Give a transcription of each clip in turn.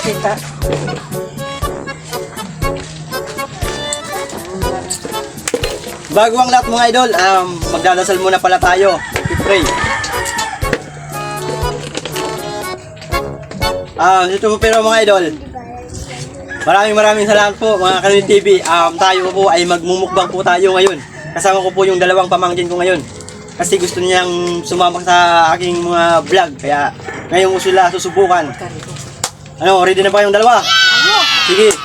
bisita. Bago ang lahat mga idol, magdadasal muna pala tayo. I-pray. Dito po pero mga idol, maraming salamat po mga Kanunin TV. Tayo po ay magmumukbang po tayo ngayon. Kasama ko po yung dalawang pamangkin ko ngayon. Kasi gusto niyang sumama sa aking mga vlog. Kaya ngayon ko sila susubukan. Ano, ready na ba yung dalawa? Sige,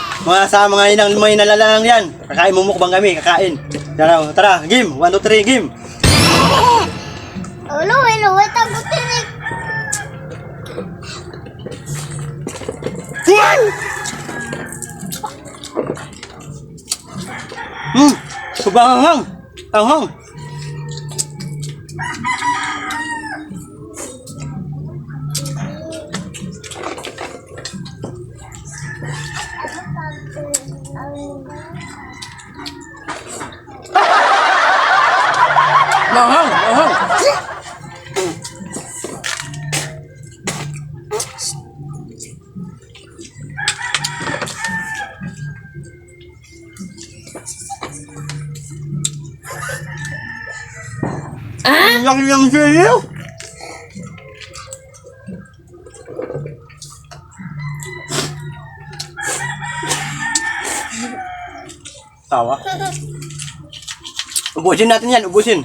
sa mga inang may nalala lang yan. Kakain mumukbang kami, kakain. Tara, game. 1, 2, 3, game. Hello, wait, ang butinik. Sobrang anghang. Anghang. Ang laki ng sa'yo. Tawa. Ubusin natin yan, ubusin.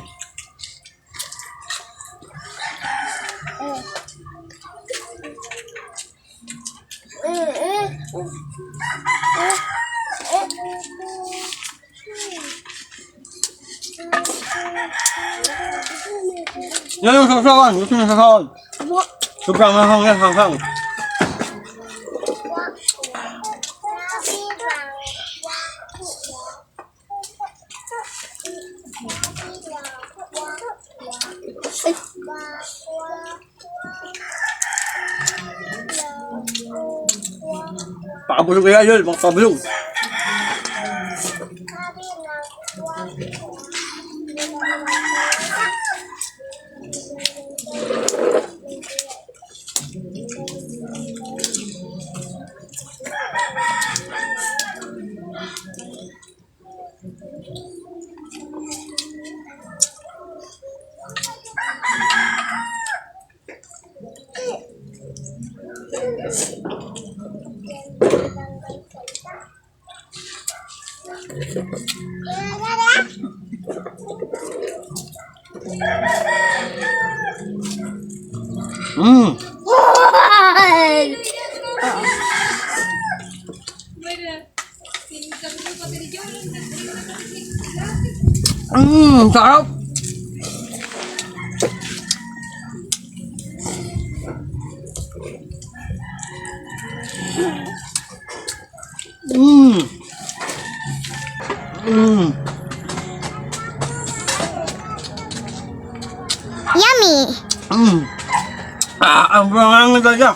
Yan yung sasawan, gusto nyo sasawan. Sobrang hanghang. Pakabulog kayo idol, pakabulog. Sarap. Yummy. Ang bangang talaga.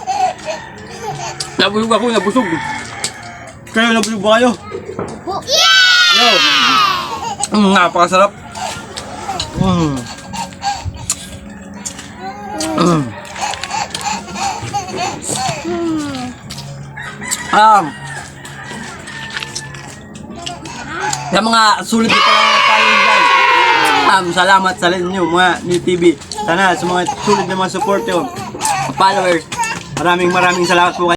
Nabusog ako, nabusog. Kayo nabusog ba kayo? Yeah! Napakasarap. Sa mga sulit na tayo guys. Salamat sa inyo mga ni TV. Sana sa mga sulit na mga support nyo, followers. Maraming salamat po kayo.